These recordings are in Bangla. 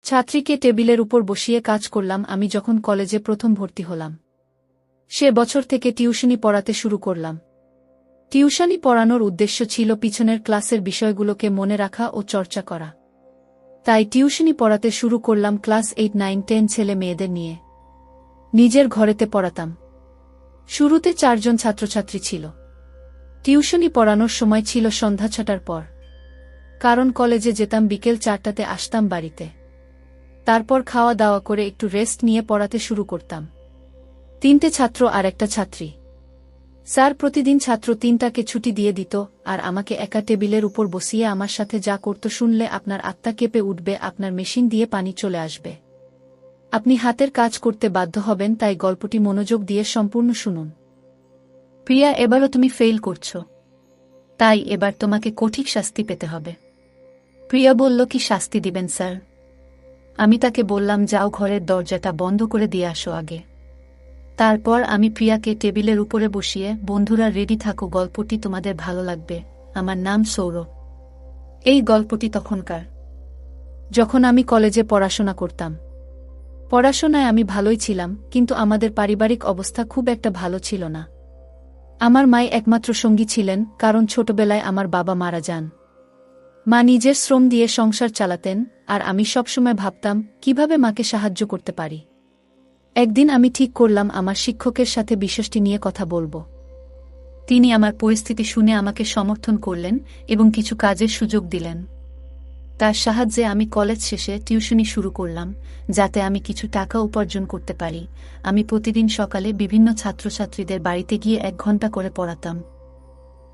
ছাত্রীকে টেবিলের উপর বসিয়ে কাজ করলাম আমি যখন কলেজে প্রথম ভর্তি হলাম। সে বছর থেকে টিউশনি পড়াতে শুরু করলাম। টিউশনি পড়ানোর উদ্দেশ্য ছিল পিছনের ক্লাসের বিষয়গুলোকে মনে রাখা ও চর্চা করা। তাই টিউশনি পড়াতে শুরু করলাম ক্লাস 8, 9, 10 ছেলে মেয়েদের নিয়ে। নিজের ঘরেতে পড়াতাম। শুরুতে 4 জন ছাত্রছাত্রী ছিল। টিউশনি পড়ানোর সময় ছিল সন্ধ্যা 6টার পর। কারণ কলেজে যেতাম বিকেল 4টাতে আসতাম বাড়িতে। তারপর খাওয়া দাওয়া করে একটু রেস্ট নিয়ে পড়াতে শুরু করতাম। 3টে ছাত্র আর একটা ছাত্রী। স্যার প্রতিদিন ছাত্র 3টাকে ছুটি দিয়ে দিত আর আমাকে একা টেবিলের উপর বসিয়ে আমার সাথে যা করত শুনলে আপনার আত্মা কেঁপে উঠবে, আপনার মেশিন দিয়ে পানি চলে আসবে। আপনি হাতের কাজ করতে বাধ্য হবেন, তাই গল্পটি মনোযোগ দিয়ে সম্পূর্ণ শুনুন। প্রিয়া, এবারও তুমি ফেল করছো, তাই এবার তোমাকে কঠিন শাস্তি পেতে হবে। প্রিয়া বলল, কি শাস্তি দিবেন স্যার? আমি তাকে বললাম, যাও ঘরের দরজাটা বন্ধ করে দিয়ে আসো আগে। তারপর আমি প্রিয়াকে টেবিলের উপরে বসিয়ে, বন্ধুরা রেডি থাকো, গল্পটি তোমাদের ভালো লাগবে। আমার নাম সৌরভ। এই গল্পটি তখনকার, যখন আমি কলেজে পড়াশোনা করতাম। পড়াশোনায় আমি ভালোই ছিলাম, কিন্তু আমাদের পারিবারিক অবস্থা খুব একটা ভালো ছিল না। আমার মাই একমাত্র সঙ্গী ছিলেন, কারণ ছোটবেলায় আমার বাবা মারা যান। মা নিজের শ্রম দিয়ে সংসার চালাতেন, আর আমি সবসময় ভাবতাম কিভাবে মাকে সাহায্য করতে পারি। একদিন আমি ঠিক করলাম আমার শিক্ষকের সাথে বিষয়টি নিয়ে কথা বলবো। তিনি আমার পরিস্থিতি শুনে আমাকে সমর্থন করলেন এবং কিছু কাজের সুযোগ দিলেন। তার সাহায্যে আমি কলেজ শেষে টিউশনি শুরু করলাম, যাতে আমি কিছু টাকা উপার্জন করতে পারি। আমি প্রতিদিন সকালে বিভিন্ন ছাত্রছাত্রীদের বাড়িতে গিয়ে 1 ঘন্টা করে পড়াতাম।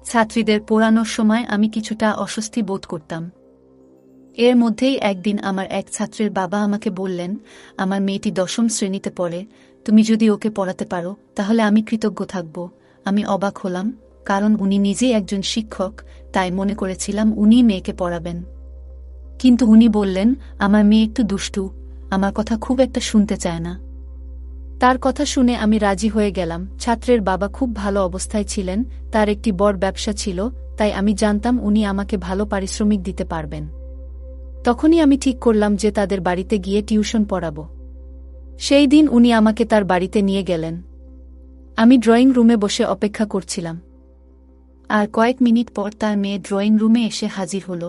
ছাত্রীদের পড়ানোর সময় আমি কিছুটা অস্বস্তি বোধ করতাম। এর মধ্যেই একদিন আমার এক ছাত্রের বাবা আমাকে বললেন, আমার মেয়েটি 10ম শ্রেণীতে পড়ে, তুমি যদি ওকে পড়াতে পারো তাহলে আমি কৃতজ্ঞ থাকব। আমি অবাক হলাম, কারণ উনি নিজেই একজন শিক্ষক, তাই মনে করেছিলাম উনি মেয়েকে পড়াবেন। কিন্তু উনি বললেন, আমার মেয়ে একটু দুষ্টু, আমার কথা খুব একটা শুনতে চায় না। তার কথা শুনে আমি রাজি হয়ে গেলাম। ছাত্রের বাবা খুব ভালো অবস্থায় ছিলেন, তার একটি বড় ব্যবসা ছিল, তাই আমি জানতাম উনি আমাকে ভালো পারিশ্রমিক দিতে পারবেন। তখনই আমি ঠিক করলাম যে তাদের বাড়িতে গিয়ে টিউশন পড়াবো। সেই দিন উনি আমাকে তার বাড়িতে নিয়ে গেলেন। আমি ড্রয়িং রুমে বসে অপেক্ষা করছিলাম। আর কয়েক মিনিট পর তার মেয়ে ড্রয়িং রুমে এসে হাজির হল।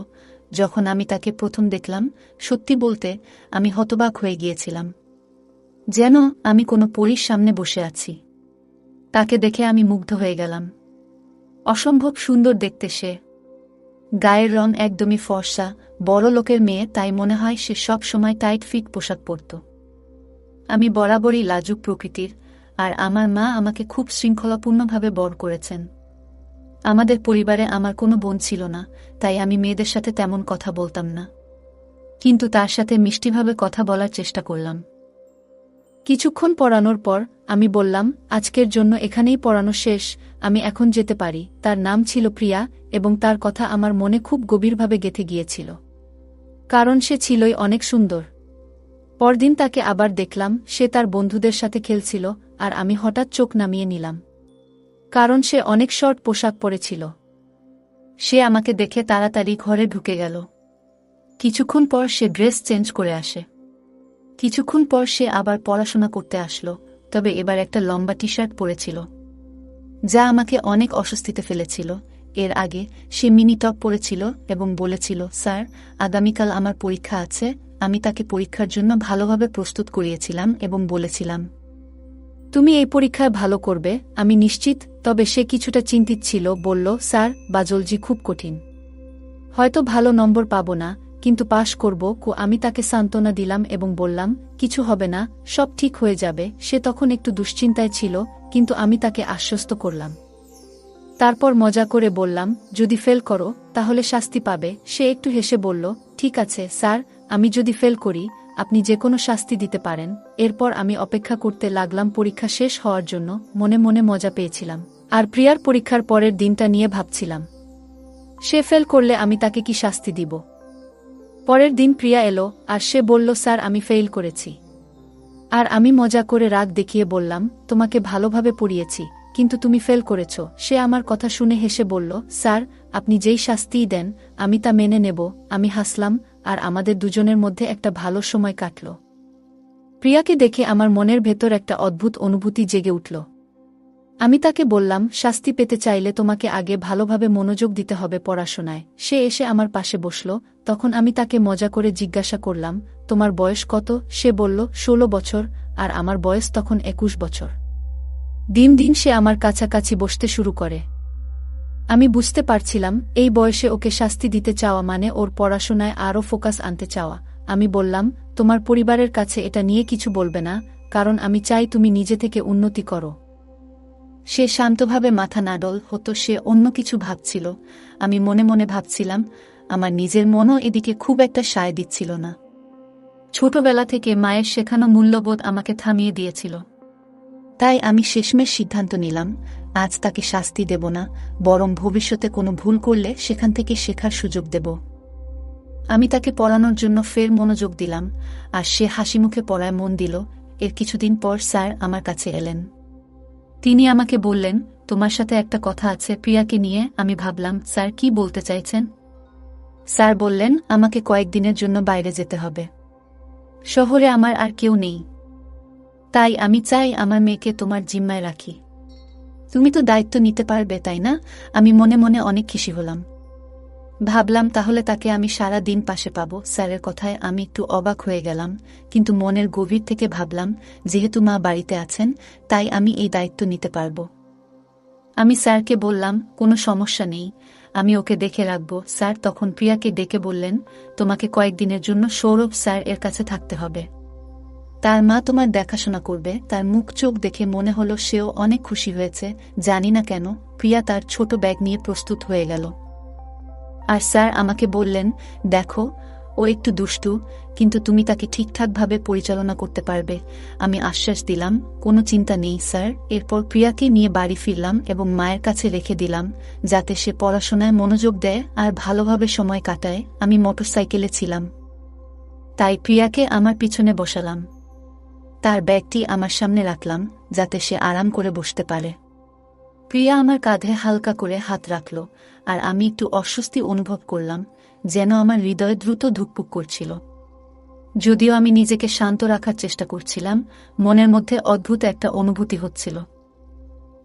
যখন আমি তাকে প্রথম দেখলাম, সত্যি বলতে আমি হতবাক হয়ে গিয়েছিলাম, যেন আমি কোনো পরীর সামনে বসে আছি। তাকে দেখে আমি মুগ্ধ হয়ে গেলাম। অসম্ভব সুন্দর দেখতে সে। গায়ের রং একদমই ফর্সা, বড় লোকের মেয়ে, তাই মনে হয় সে সব সময় টাইট ফিট পোশাক পরত। আমি বরাবরই লাজুক প্রকৃতির, আর আমার মা আমাকে খুব শৃঙ্খলাপূর্ণভাবে বড় করেছেন। আমাদের পরিবারে আমার কোনো বোন ছিল না, তাই আমি মেয়েদের সাথে তেমন কথা বলতাম না, কিন্তু তার সাথে মিষ্টিভাবে কথা বলার চেষ্টা করলাম। কিছুক্ষণ পড়ানোর পর আমি বললাম, আজকের জন্য এখানেই পড়ানো শেষ, আমি এখন যেতে পারি। তার নাম ছিল প্রিয়া, এবং তার কথা আমার মনে খুব গভীরভাবে গেঁথে গিয়েছিল, কারণ সে ছিলই অনেক সুন্দর। পরদিন তাকে আবার দেখলাম, সে তার বন্ধুদের সাথে খেলছিল, আর আমি হঠাৎ চোখ নামিয়ে নিলাম, কারণ সে অনেক শর্ট পোশাক পরেছিল। সে আমাকে দেখে তাড়াতাড়ি ঘরে ঢুকে গেল। কিছুক্ষণ পর সে ড্রেস চেঞ্জ করে আসে। কিছুক্ষণ পর সে আবার পড়াশোনা করতে আসলো, তবে এবার একটা লম্বা টি শার্ট পরেছিল, যা আমাকে অনেক অস্বস্তিতে ফেলেছিল। এর আগে সে মিনি টপ পরেছিল এবং বলেছিল, স্যার, আগামীকাল আমার পরীক্ষা আছে। আমি তাকে পরীক্ষার জন্য ভালোভাবে প্রস্তুত করিয়েছিলাম এবং বলেছিলাম, তুমি এই পরীক্ষায় ভালো করবে, আমি নিশ্চিত। তবে সে কিছুটা চিন্তিত ছিল, বলল, স্যার, বায়োলজি খুব কঠিন, হয়তো ভালো নম্বর পাব না, কিন্তু পাশ করব। আমি তাকে সান্ত্বনা দিলাম এবং বললাম, কিছু হবে না, সব ঠিক হয়ে যাবে। সে তখন একটু দুশ্চিন্তায় ছিল, কিন্তু আমি তাকে আশ্বস্ত করলাম। তারপর মজা করে বললাম, যদি ফেল করো তাহলে শাস্তি পাবে। সে একটু হেসে বলল, ঠিক আছে স্যার, আমি যদি ফেল করি আপনি যে কোনো শাস্তি দিতে পারেন। এরপর আমি অপেক্ষা করতে লাগলাম পরীক্ষা শেষ হওয়ার জন্য। মনে মনে মজা পেয়েছিলাম, আর প্রিয়ার পরীক্ষার পরের দিনটা নিয়ে ভাবছিলাম, সে ফেল করলে আমি তাকে কি শাস্তি দিব। পরের দিন প্রিয়া এলো, আর সে বলল, স্যার, আমি ফেল করেছি। আর আমি মজা করে রাগ দেখিয়ে বললাম, তোমাকে ভালোভাবে পড়িয়েছি, কিন্তু তুমি ফেল করেছ। সে আমার কথা শুনে হেসে বলল, স্যার, আপনি যেই শাস্তিই দেন আমি তা মেনে নেব। আমি হাসলাম, আর আমাদের দুজনের মধ্যে একটা ভালো সময় কাটল। প্রিয়াকে দেখে আমার মনের ভেতর একটা অদ্ভুত অনুভূতি জেগে উঠল। আমি তাকে বললাম, শাস্তি পেতে চাইলে তোমাকে আগে ভালোভাবে মনোযোগ দিতে হবে পড়াশোনায়। সে এসে আমার পাশে বসল। তখন আমি তাকে মজা করে জিজ্ঞাসা করলাম, তোমার বয়স কত? সে বলল, 16 বছর, আর আমার বয়স তখন 21 বছর। দিন দিন সে আমার কাছাকাছি বসতে শুরু করে। আমি বুঝতে পারছিলাম, এই বয়সে ওকে শাস্তি দিতে চাওয়া মানে ওর পড়াশোনায় আরও ফোকাস আনতে চাওয়া। আমি বললাম, তোমার পরিবারের কাছে এটা নিয়ে কিছু বলবে না, কারণ আমি চাই তুমি নিজে থেকে উন্নতি করো। সে শান্তভাবে মাথা নাড়ল। হতো সে অন্য কিছু ভাবছিল। আমি মনে মনে ভাবছিলাম, আমার নিজের মনও এদিকে খুব একটা সায় দিচ্ছিল না। ছোটবেলা থেকে মায়ের শেখানো মূল্যবোধ আমাকে থামিয়ে দিয়েছিল। তাই আমি শেষমেশ সিদ্ধান্ত নিলাম, আজ তাকে শাস্তি দেব না, বরং ভবিষ্যতে কোনো ভুল করলে সেখান থেকে শেখার সুযোগ দেব। আমি তাকে পড়ানোর জন্য ফের মনোযোগ দিলাম, আর সে হাসিমুখে পড়ায় মন দিল। এর কিছুদিন পর স্যার আমার কাছে এলেন। তিনি আমাকে বললেন, তোমার সাথে একটা কথা আছে প্রিয়াকে নিয়ে। আমি ভাবলাম, স্যার কি বলতে চাইছেন? স্যার বললেন, আমাকে কয়েকদিনের জন্য বাইরে যেতে হবে। শহরে আমার আর কেউ নেই, তাই আমি চাই আমার মেয়েকে তোমার জিম্মায় রাখি। তুমি তো দায়িত্ব নিতে পারবে, তাই না? আমি মনে মনে অনেক খুশি হলাম। ভাবলাম তাহলে তাকে আমি সারা দিন পাশে পাবো। স্যারের কথায় আমি একটু অবাক হয়ে গেলাম, কিন্তু মনের গভীর থেকে ভাবলাম, যেহেতু মা বাড়িতে আছেন, তাই আমি এই দায়িত্ব নিতে পারব। আমি স্যারকে বললাম, কোনো সমস্যা নেই, আমি ওকে দেখে রাখব। স্যার তখন প্রিয়াকে ডেকে বললেন, তোমাকে কয়েকদিনের জন্য সৌরভ স্যার এর কাছে থাকতে হবে। তার মা তোমার দেখাশোনা করবে। তার মুখ চোখ দেখে মনে হলো সেও অনেক খুশি হয়েছে। জানি না কেন, প্রিয়া তার ছোট ব্যাগ নিয়ে প্রস্তুত হয়ে গেল। আর স্যার আমাকে বললেন, দেখো, ও একটু দুষ্টু, কিন্তু তুমি তাকে ঠিকঠাকভাবে পরিচালনা করতে পারবে। আমি আশ্বাস দিলাম, কোনো চিন্তা নেই স্যার। এরপর প্রিয়াকে নিয়ে বাড়ি ফিরলাম এবং মায়ের কাছে রেখে দিলাম, যাতে সে পড়াশোনায় মনোযোগ দেয় আর ভালোভাবে সময় কাটায়। আমি মোটরসাইকেলে ছিলাম, তাই প্রিয়াকে আমার পিছনে বসালাম। তার ব্যাগটি আমার সামনে রাখলাম, যাতে সে আরাম করে বসতে পারে। প্রিয়া আমার কাঁধে হালকা করে হাত রাখল, আর আমি একটু অস্বস্তি অনুভব করলাম, যেন আমার হৃদয় দ্রুত ধুকপুক করছিল। যদিও আমি নিজেকে শান্ত রাখার চেষ্টা করছিলাম, মনের মধ্যে অদ্ভুত একটা অনুভূতি হচ্ছিল।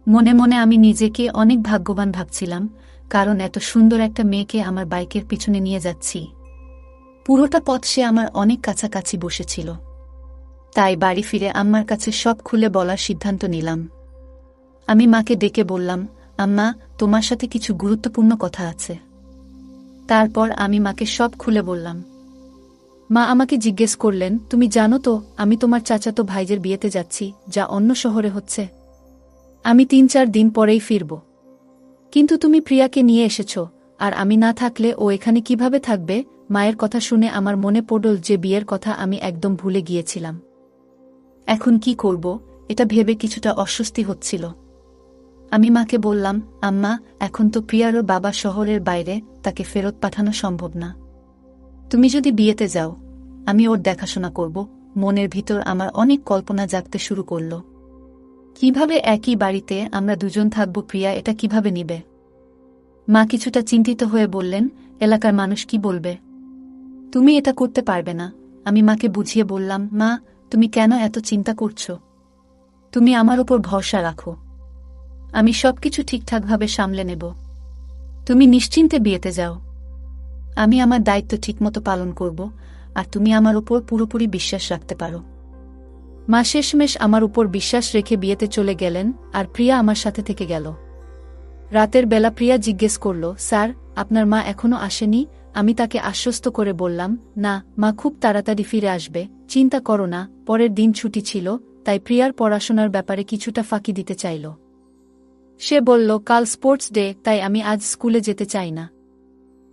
মনে মনে আমি নিজেকে অনেক ভাগ্যবান ভাবছিলাম, কারণ এত সুন্দর একটা মেয়েকে আমার বাইকের পিছনে নিয়ে যাচ্ছি। পুরোটা পথ সে আমার অনেক কাছাকাছি বসেছিল। তাই বাড়ি ফিরে আম্মার কাছে সব খুলে বলার সিদ্ধান্ত নিলাম। আমি মাকে ডেকে বললাম, আম্মা, তোমার সাথে কিছু গুরুত্বপূর্ণ কথা আছে। তারপর আমি মাকে সব খুলে বললাম। মা আমাকে জিজ্ঞেস করলেন, তুমি জানো তো আমি তোমার চাচাতো ভাইজের বিয়েতে যাচ্ছি, যা অন্য শহরে হচ্ছে। আমি 3-4 দিন পরেই ফিরব। কিন্তু তুমি প্রিয়াকে নিয়ে এসেছ, আর আমি না থাকলে ও এখানে কিভাবে থাকবে? মায়ের কথা শুনে আমার মনে পড়ল যে বিয়ের কথা আমি একদম ভুলে গিয়েছিলাম। এখন কি করব, এটা ভেবে কিছুটা অস্বস্তি হচ্ছিল। আমি মাকে বললাম, আম্মা, এখন তো প্রিয়ারও বাবা শহরের বাইরে, তাকে ফেরত পাঠানো সম্ভব না। তুমি যদি বিয়েতে যাও, আমি ওর দেখাশোনা করব। মনের ভিতর আমার অনেক কল্পনা জাগতে শুরু করল। কিভাবে একই বাড়িতে আমরা দুজন থাকব, প্রিয়া এটা কিভাবে নিবে? মা কিছুটা চিন্তিত হয়ে বললেন, এলাকার মানুষ কি বলবে? তুমি এটা করতে পারবে না। আমি মাকে বুঝিয়ে বললাম, মা, তুমি কেন এত চিন্তা করছো? তুমি আমার উপর ভরসা রাখো, আমি সবকিছু ঠিকঠাকভাবে সামলে নেব। তুমি নিশ্চিন্তে বিয়েতে যাও, আমি আমার দায়িত্ব ঠিকমতো পালন করব, আর তুমি আমার উপর পুরোপুরি বিশ্বাস রাখতে পারো। মা শেষমেশ আমার উপর বিশ্বাস রেখে বিয়েতে চলে গেলেন, আর প্রিয়া আমার সাথে থেকে গেল। রাতের বেলা প্রিয়া জিজ্ঞেস করল, স্যার, আপনার মা এখনো আসেনি? আমি তাকে আশ্বস্ত করে বললাম, না, মা খুব তাড়াতাড়ি ফিরে আসবে, চিন্তা করো না। পরের দিন ছুটি ছিল, তাই প্রিয়ার পড়াশোনার ব্যাপারে কিছুটা ফাঁকি দিতে চাইল। সে বলল, কাল স্পোর্টস ডে, তাই আমি আজ স্কুলে যেতে চাই না।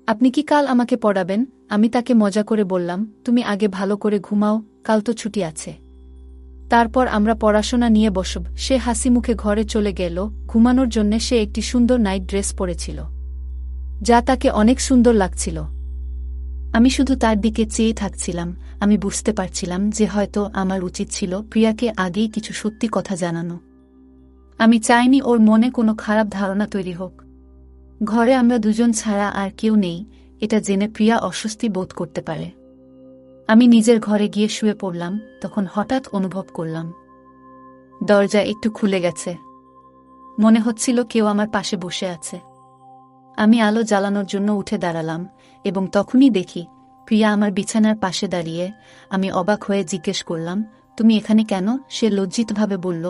আপনি কি কাল আমাকে পড়াবেন? আমি তাকে মজা করে বললাম, তুমি আগে ভালো করে ঘুমাও, কাল তো ছুটি আছে। তারপর আমরা পড়াশোনা নিয়ে বসব। সে হাসি মুখে ঘরে চলে গেল। ঘুমানোর জন্যে সে একটি সুন্দর নাইট ড্রেস পরেছিল, যা তাকে অনেক সুন্দর লাগছিল। আমি শুধু তার দিকে চেয়ে থাকছিলাম। আমি বুঝতে পারছিলাম যে হয়তো আমার উচিত ছিল প্রিয়াকে আগেই কিছু সত্যি কথা জানানো। আমি চাইনি ওর মনে কোনো খারাপ ধারণা তৈরি হোক। ঘরে আমরা দুজন ছাড়া আর কেউ নেই, এটা জেনে প্রিয়া অস্বস্তি বোধ করতে পারে। আমি নিজের ঘরে গিয়ে শুয়ে পড়লাম, তখন হঠাৎ অনুভব করলাম দরজা একটু খুলে গেছে। মনে হচ্ছিল কেউ আমার পাশে বসে আছে। আমি আলো জ্বালানোর জন্য উঠে দাঁড়ালাম এবং তখনই দেখি প্রিয়া আমার বিছানার পাশে দাঁড়িয়ে। আমি অবাক হয়ে জিজ্ঞেস করলাম, তুমি এখানে কেন? সে লজ্জিতভাবে বলল,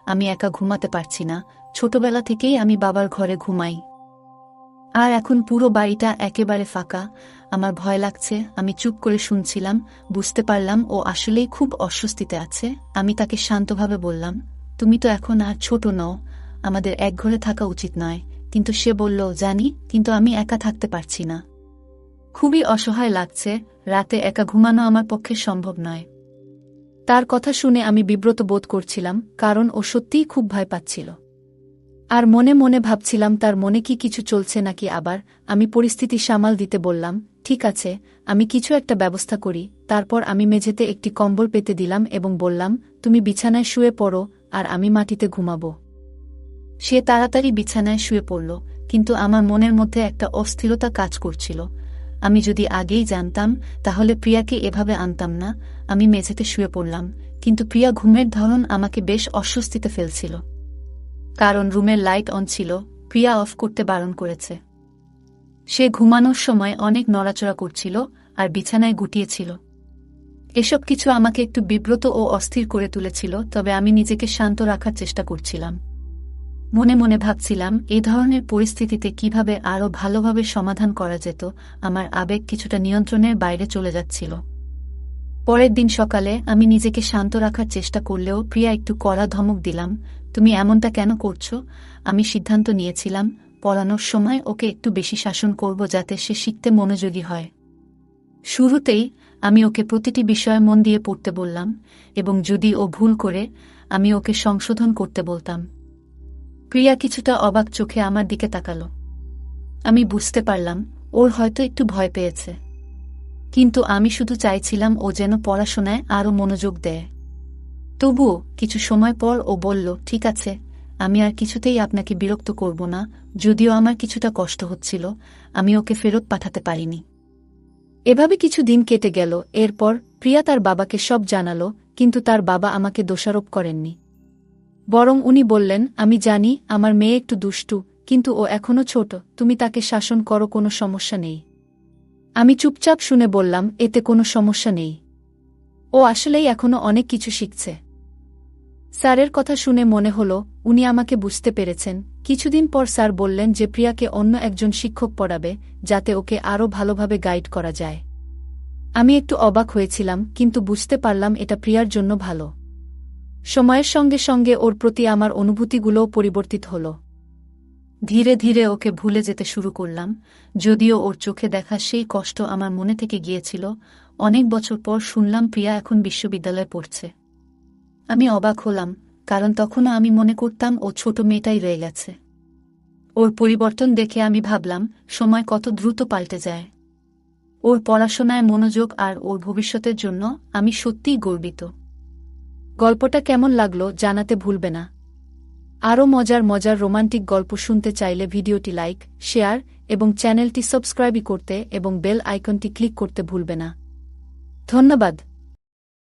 আমি একা ঘুমাতে পারছি না, ছোটবেলা থেকেই আমি বাবার ঘরে ঘুমাই, আর এখন পুরো বাড়িটা একেবারে ফাঁকা, আমার ভয় লাগছে। আমি চুপ করে শুনছিলাম, বুঝতে পারলাম ও আসলেই খুব অস্বস্তিতে আছে। আমি তাকে শান্তভাবে বললাম, তুমি তো এখন আর ছোট নও, আমাদের এক ঘরে থাকা উচিত নয়। কিন্তু সে বলল, জানি, কিন্তু আমি একা থাকতে পারছি না, খুবই অসহায় লাগছে, রাতে একা ঘুমানো আমার পক্ষে সম্ভব নয়। তার কথা শুনে আমি বিব্রত বোধ করছিলাম, কারণ ও সত্যিই খুব ভয় পাচ্ছিল। আর মনে মনে ভাবছিলাম তার মনে কি কিছু চলছে নাকি। আবার আমি পরিস্থিতি সামাল দিতে বললাম, ঠিক আছে, আমি কিছু একটা ব্যবস্থা করি। তারপর আমি মেঝেতে একটি কম্বল পেতে দিলাম এবং বললাম, তুমি বিছানায় শুয়ে পড়ো আর আমি মাটিতে ঘুমাবো। সে তাড়াতাড়ি বিছানায় শুয়ে পড়ল, কিন্তু আমার মনের মধ্যে একটা অস্থিরতা কাজ করছিল। আমি যদি আগেই জানতাম তাহলে প্রিয়াকে এভাবে আনতাম না। আমি মেঝেতে শুয়ে পড়লাম, কিন্তু প্রিয়া ঘুমের ধরন আমাকে বেশ অস্বস্তিতে ফেলছিল। কারণ রুমের লাইট অন ছিল, প্রিয়া অফ করতে বারণ করেছে। সে ঘুমানোর সময় অনেক নড়াচড়া করছিল আর বিছানায় গুটিয়েছিল। এসব কিছু আমাকে একটু বিব্রত ও অস্থির করে তুলেছিল, তবে আমি নিজেকে শান্ত রাখার চেষ্টা করছিলাম। মনে মনে ভাবছিলাম এই ধরনের পরিস্থিতিতে কিভাবে আরও ভালোভাবে সমাধান করা যেত। আমার আবেগ কিছুটা নিয়ন্ত্রণের বাইরে চলে যাচ্ছিল। পরের দিন সকালে আমি নিজেকে শান্ত রাখার চেষ্টা করলেও প্রিয়া একটু কড়া ধমক দিলাম, তুমি এমনটা কেন করছো? আমি সিদ্ধান্ত নিয়েছিলাম পড়ানোর সময় ওকে একটু বেশি শাসন করব, যাতে সে শিখতে মনোযোগী হয়। শুরুতেই আমি ওকে প্রতিটি বিষয়ে মন দিয়ে পড়তে বললাম এবং যদি ও ভুল করে আমি ওকে সংশোধন করতে বলতাম। প্রিয়া কিছুটা অবাক চোখে আমার দিকে তাকালো। আমি বুঝতে পারলাম ওর হয়তো একটু ভয় পেয়েছে, কিন্তু আমি শুধু চাইছিলাম ও যেন পড়াশোনায় আরও মনোযোগ দেয়। তবুও কিছু সময় পর ও বলল, ঠিক আছে, আমি আর কিছুতেই আপনাকে বিরক্ত করব না। যদিও আমার কিছুটা কষ্ট হচ্ছিল, আমি ওকে ফেরত পাঠাতে পারিনি। এভাবে কিছু দিন কেটে গেল। এরপর প্রিয়া তার বাবাকে সব জানালো, কিন্তু তার বাবা আমাকে দোষারোপ করেননি। বরং উনি বললেন, আমি জানি আমার মেয়ে একটু দুষ্টু, কিন্তু ও এখনো ছোট, তুমি তাকে শাসন করো, কোনো সমস্যা নেই। আমি চুপচাপ শুনে বললাম, এতে কোনো সমস্যা নেই, ও আসলেই এখনো অনেক কিছু শিখছে। স্যারের কথা শুনে মনে হলো উনি আমাকে বুঝতে পেরেছেন। কিছুদিন পর স্যার বললেন যে প্রিয়াকে অন্য একজন শিক্ষক পড়াবে, যাতে ওকে আরও ভালোভাবে গাইড করা যায়। আমি একটু অবাক হয়েছিলাম, কিন্তু বুঝতে পারলাম এটা প্রিয়ার জন্য ভালো। সময়ের সঙ্গে সঙ্গে ওর প্রতি আমার অনুভূতিগুলোও পরিবর্তিত হল। ধীরে ধীরে ওকে ভুলে যেতে শুরু করলাম, যদিও ওর চোখে দেখা সেই কষ্ট আমার মনে থেকে গিয়েছিল। অনেক বছর পর শুনলাম প্রিয়া এখন বিশ্ববিদ্যালয়ে পড়ছে। আমি অবাক হলাম, কারণ তখনও আমি মনে করতাম ও ছোট মেয়েটাই রয়ে গেছে। ওর পরিবর্তন দেখে আমি ভাবলাম সময় কত দ্রুত পাল্টে যায়। ওর পড়াশোনায় মনোযোগ আর ওর ভবিষ্যতের জন্য আমি সত্যিই গর্বিত। গল্পটা কেমন লাগলো জানাতে ভুলবে না। আরও মজার মজার রোমান্টিক গল্প শুনতে চাইলে ভিডিওটি লাইক, শেয়ার এবং চ্যানেলটি সাবস্ক্রাইব করতে এবং বেল আইকনটি ক্লিক করতে ভুলবে না। ধন্যবাদ।